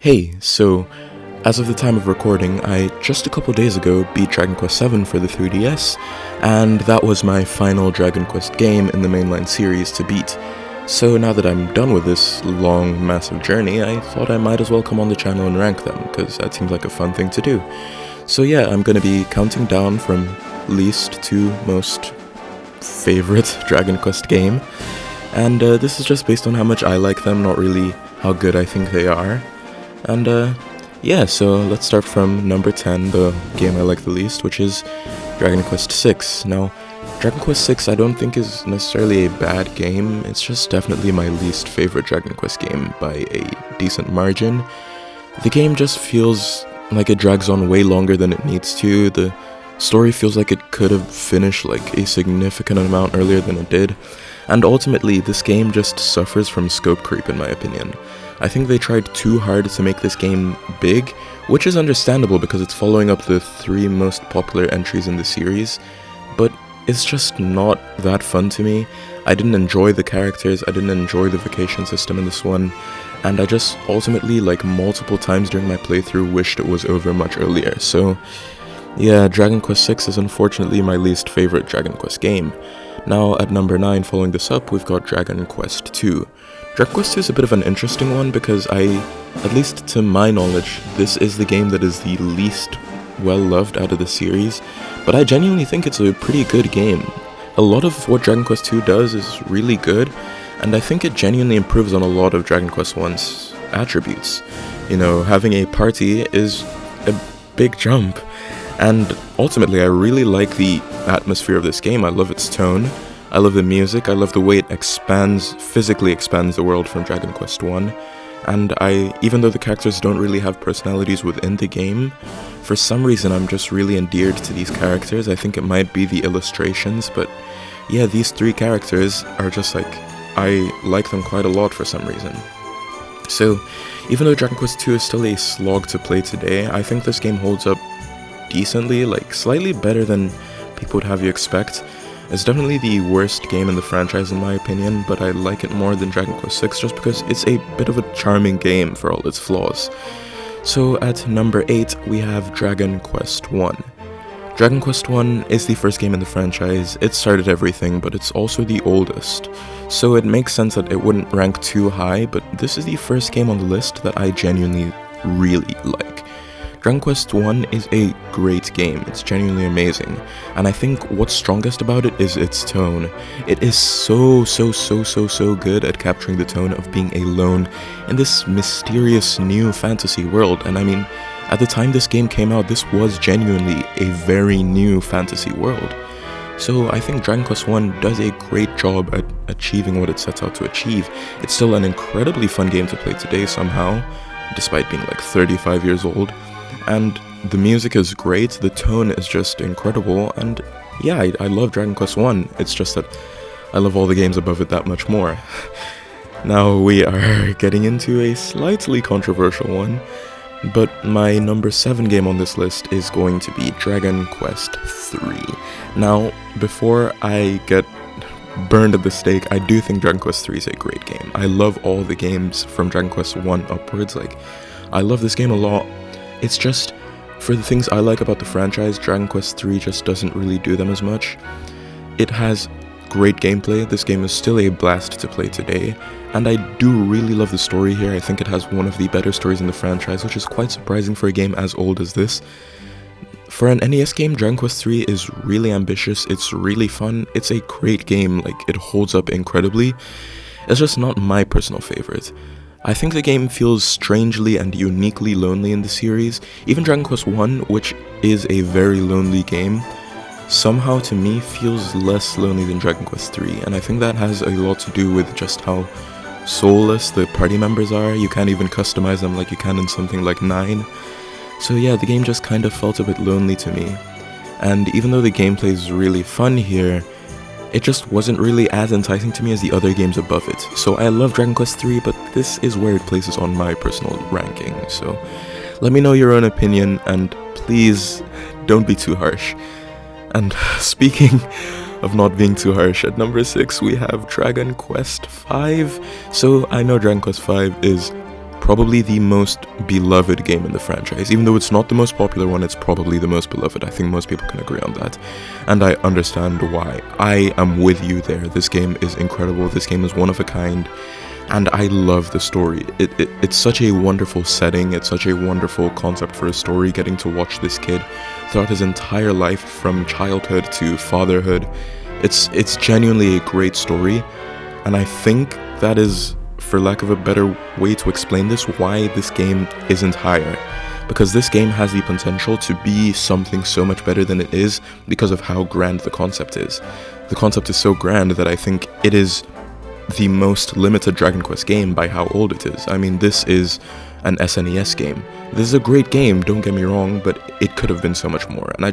Hey, so as of the time of recording, I just a couple days ago beat Dragon Quest VII for the 3DS, and that was my final Dragon Quest game in the mainline series to beat. So now that I'm done with this long, massive journey, I thought I might as well come on the channel and rank them, because that seems like a fun thing to do. So yeah, I'm gonna be counting down from least to most favorite Dragon Quest game, and this is just based on how much I like them, not really how good I think they are. And yeah, so let's start from number 10, the game I like the least, which is Dragon Quest VI. Now, Dragon Quest VI I don't think is necessarily a bad game, it's just definitely my least favorite Dragon Quest game by a decent margin. The game just feels like it drags on way longer than it needs to. The story feels like it could have finished like a significant amount earlier than it did, and ultimately this game just suffers from scope creep in my opinion. I think they tried too hard to make this game big, which is understandable because it's following up the 3 most popular entries in the series, but it's just not that fun to me. I didn't enjoy the characters, I didn't enjoy the vacation system in this one, and I just ultimately, like multiple times during my playthrough, wished it was over much earlier. So yeah, Dragon Quest VI is unfortunately my least favorite Dragon Quest game. Now at number 9, following this up, we've got Dragon Quest II. Dragon Quest II is a bit of an interesting one because at least to my knowledge, this is the game that is the least well-loved out of the series, but I genuinely think it's a pretty good game. A lot of what Dragon Quest II does is really good, and I think it genuinely improves on a lot of Dragon Quest I's attributes. You know, having a party is a big jump, and ultimately I really like the atmosphere of this game. I love its tone, I love the music, I love the way it physically expands the world from Dragon Quest I, and even though the characters don't really have personalities within the game, for some reason I'm just really endeared to these characters. I think it might be the illustrations, but yeah, these 3 characters are just like, I like them quite a lot for some reason. So, even though Dragon Quest II is still a slog to play today, I think this game holds up decently, like slightly better than people would have you expect. It's definitely the worst game in the franchise in my opinion, but I like it more than Dragon Quest VI just because it's a bit of a charming game for all its flaws. So at number 8, we have Dragon Quest I. Dragon Quest I is the first game in the franchise. It started everything, but it's also the oldest. So it makes sense that it wouldn't rank too high, but this is the first game on the list that I genuinely really like. Dragon Quest I is a great game, it's genuinely amazing, and I think what's strongest about it is its tone. It is so good at capturing the tone of being alone in this mysterious new fantasy world, and I mean, at the time this game came out, this was genuinely a very new fantasy world. So I think Dragon Quest I does a great job at achieving what it sets out to achieve. It's still an incredibly fun game to play today somehow, despite being like 35 years old. And the music is great, the tone is just incredible, and yeah, I love Dragon Quest I, it's just that I love all the games above it that much more. Now we are getting into a slightly controversial one, but my number 7 game on this list is going to be Dragon Quest III. Now, before I get burned at the stake, I do think Dragon Quest III is a great game. I love all the games from Dragon Quest I upwards, like, I love this game a lot. It's just, for the things I like about the franchise, Dragon Quest III just doesn't really do them as much. It has great gameplay, this game is still a blast to play today, and I do really love the story here. I think it has one of the better stories in the franchise, which is quite surprising for a game as old as this. For an NES game, Dragon Quest III is really ambitious, it's really fun, it's a great game, like it holds up incredibly. It's just not my personal favorite. I think the game feels strangely and uniquely lonely in the series. Even Dragon Quest I, which is a very lonely game, somehow to me feels less lonely than Dragon Quest III, and I think that has a lot to do with just how soulless the party members are. You can't even customize them like you can in something like 9. So yeah, the game just kind of felt a bit lonely to me. And even though the gameplay is really fun here, it just wasn't really as enticing to me as the other games above it. So I love Dragon Quest III, but this is where it places on my personal ranking. So let me know your own opinion, and please don't be too harsh. And speaking of not being too harsh, at number 6 we have Dragon Quest V. So I know Dragon Quest V is probably the most beloved game in the franchise. Even though it's not the most popular one, it's probably the most beloved. I think most people can agree on that, and I understand why. I am with you there. This game is incredible. This game is one of a kind, and I love the story. It's such a wonderful setting. It's such a wonderful concept for a story, getting to watch this kid throughout his entire life, from childhood to fatherhood. It's genuinely a great story, and I think that is, for lack of a better way to explain this, why this game isn't higher. Because this game has the potential to be something so much better than it is because of how grand the concept is. The concept is so grand that I think it is the most limited Dragon Quest game by how old it is. I mean, this is an SNES game. This is a great game, don't get me wrong, but it could have been so much more. And I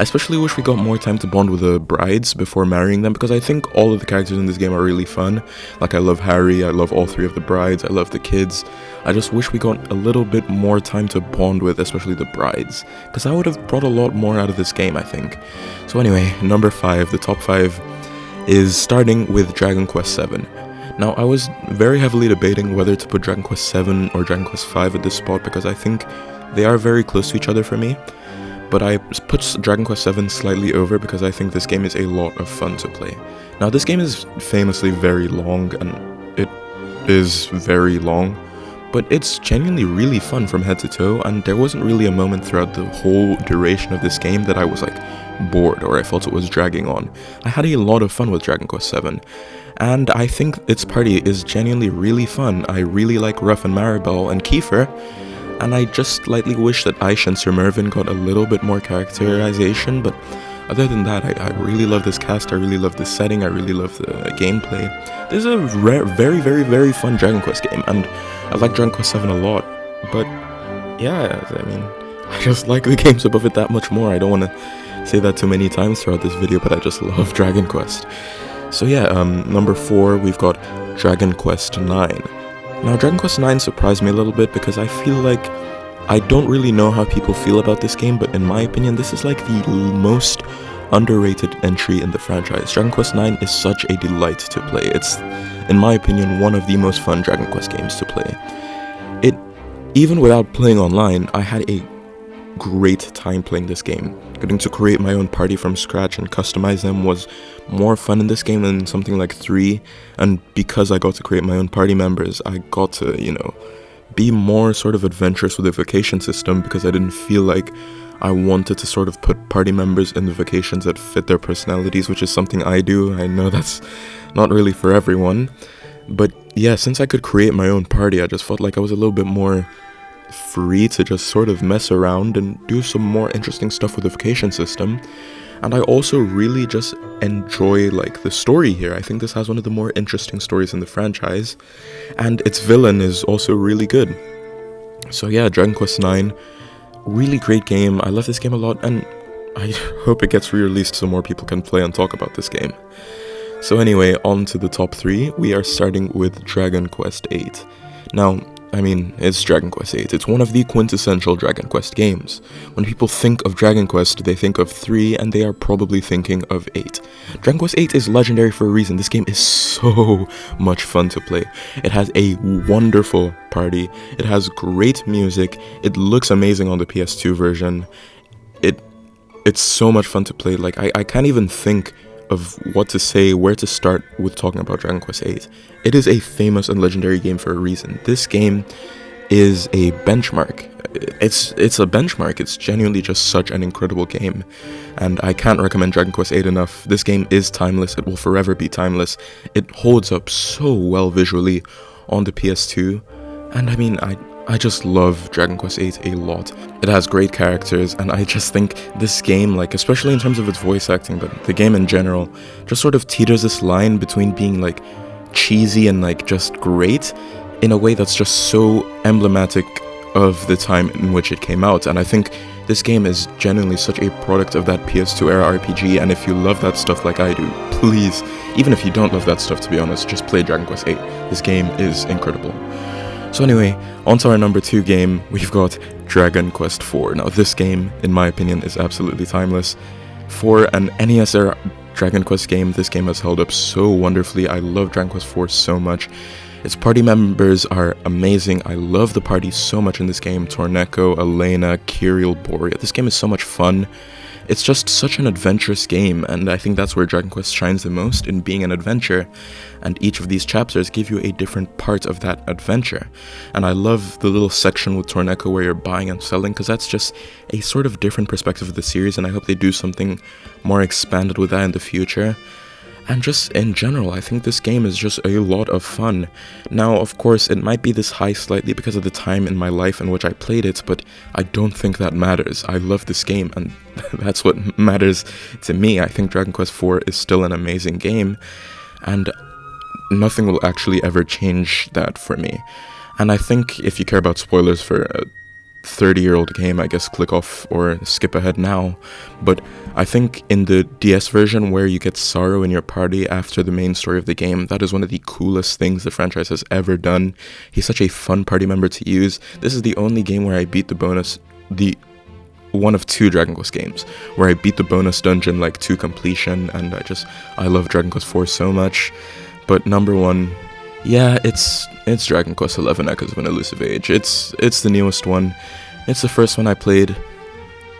especially wish we got more time to bond with the brides before marrying them, because I think all of the characters in this game are really fun. Like, I love Harry, I love all three of the brides, I love the kids. I just wish we got a little bit more time to bond with, especially the brides, because that would have brought a lot more out of this game, I think. So anyway, number 5, the top 5, is starting with Dragon Quest VII. Now, I was very heavily debating whether to put Dragon Quest VII or Dragon Quest V at this spot, because I think they are very close to each other for me, but I put Dragon Quest VII slightly over because I think this game is a lot of fun to play. Now, this game is famously very long, and it is very long, but it's genuinely really fun from head to toe, and there wasn't really a moment throughout the whole duration of this game that I was like bored or I felt it was dragging on. I had a lot of fun with Dragon Quest VII, and I think its party is genuinely really fun. I really like Ruff and Maribel and Kiefer, and I just slightly wish that Aisha and Sir Mervyn got a little bit more characterization, but other than that, I really love this cast, I really love this setting, I really love the gameplay. This is a very, very, very fun Dragon Quest game, and I like Dragon Quest VII a lot, but yeah, I mean, I just like the games above it that much more. I don't want to say that too many times throughout this video, but I just love Dragon Quest. So yeah, number 4, we've got Dragon Quest IX. Now, Dragon Quest IX surprised me a little bit because I feel like I don't really know how people feel about this game, but in my opinion, this is like the most underrated entry in the franchise. Dragon Quest IX is such a delight to play. It's, in my opinion, one of the most fun Dragon Quest games to play. Even without playing online, I had a great time playing this game. Getting to create my own party from scratch and customize them was more fun in this game than something like 3, and because I got to create my own party members, I got to, be more sort of adventurous with the vacation system, because I didn't feel like I wanted to sort of put party members in the vacations that fit their personalities, which is something I do. I know that's not really for everyone, but yeah, since I could create my own party, I just felt like I was a little bit more free to just sort of mess around and do some more interesting stuff with the vacation system. And I also really just enjoy like the story here. I think this has one of the more interesting stories in the franchise, and its villain is also really good. So yeah, Dragon Quest IX, really great game. I love this game a lot, and I hope it gets re-released so more people can play and talk about this game. So anyway, on to the top 3. We are starting with Dragon Quest VIII. Now, I mean, it's Dragon Quest VIII. It's one of the quintessential Dragon Quest games. When people think of Dragon Quest, they think of 3, and they are probably thinking of 8. Dragon Quest VIII is legendary for a reason. This game is so much fun to play. It has a wonderful party. It has great music. It looks amazing on the PS2 version. It's so much fun to play. Like, I can't even think of what to say, where to start with talking about Dragon Quest VIII. It is a famous and legendary game for a reason. This game is a benchmark. It's a benchmark. It's genuinely just such an incredible game, and I can't recommend Dragon Quest VIII enough. This game is timeless. It will forever be timeless. It holds up so well visually on the PS2, and I mean, I just love Dragon Quest VIII a lot. It has great characters, and I just think this game, like, especially in terms of its voice acting, but the game in general, just sort of teeters this line between being, like, cheesy and, like, just great in a way that's just so emblematic of the time in which it came out. And I think this game is genuinely such a product of that PS2 era RPG, and if you love that stuff like I do, please, even if you don't love that stuff, to be honest, just play Dragon Quest VIII. This game is incredible. So anyway, on to our number 2 game, we've got Dragon Quest IV. Now, this game, in my opinion, is absolutely timeless. For an NES era Dragon Quest game, this game has held up so wonderfully. I love Dragon Quest IV so much. Its party members are amazing. I love the party so much in this game. Torneko, Elena, Kirill, Boria. This game is so much fun. It's just such an adventurous game, and I think that's where Dragon Quest shines the most, in being an adventure, and each of these chapters give you a different part of that adventure. And I love the little section with Torneko where you're buying and selling, because that's just a sort of different perspective of the series, and I hope they do something more expanded with that in the future. And just in general, I think this game is just a lot of fun. Now, of course, it might be this high slightly because of the time in my life in which I played it, but I don't think that matters. I love this game, and that's what matters to me. I think Dragon Quest IV is still an amazing game, and nothing will actually ever change that for me. And I think if you care about spoilers for a 30-year-old game, I guess click off or skip ahead now. But I think in the DS version, where you get Sorrow in your party after the main story of the game, that is one of the coolest things the franchise has ever done. He's such a fun party member to use. This is the only game where I beat the bonus, one of two Dragon Quest games where I beat the bonus dungeon like to completion, and I love Dragon Quest IV so much. But number one, yeah, it's Dragon Quest XI Echoes of an Elusive Age. It's the newest one. It's the first one I played.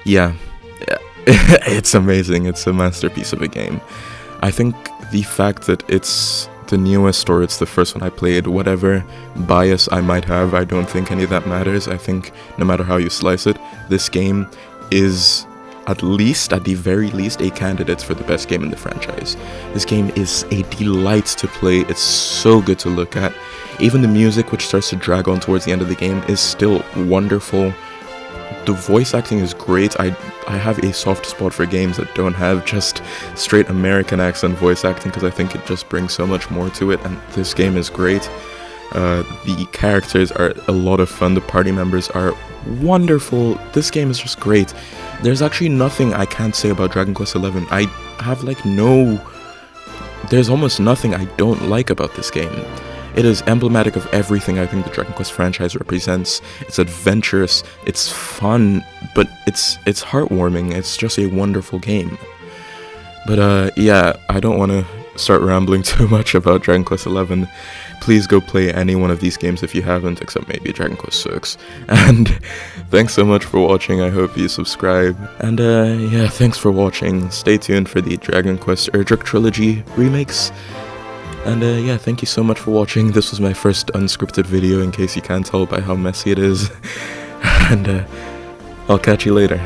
Yeah. It's amazing. It's a masterpiece of a game. I think the fact that it's the newest or it's the first one I played, whatever bias I might have, I don't think any of that matters. I think no matter how you slice it, this game is at the very least, a candidate for the best game in the franchise. This game is a delight to play. It's so good to look at. Even the music, which starts to drag on towards the end of the game, is still wonderful. The voice acting is great. I have a soft spot for games that don't have just straight American accent voice acting, because I think it just brings so much more to it, and this game is great. The characters are a lot of fun. The party members are wonderful. This game is just great. There's actually nothing I can't say about Dragon Quest XI. I have there's almost nothing I don't like about this game. It is emblematic of everything I think the Dragon Quest franchise represents. It's adventurous, it's fun, but it's heartwarming. It's just a wonderful game. But yeah, I don't want to start rambling too much about Dragon Quest XI. Please go play any one of these games if you haven't, except maybe Dragon Quest VI. And thanks so much for watching. I hope you subscribe. And yeah, thanks for watching. Stay tuned for the Dragon Quest Erdrick Trilogy remakes. And yeah, thank you so much for watching. This was my first unscripted video, in case you can't tell by how messy it is. And I'll catch you later.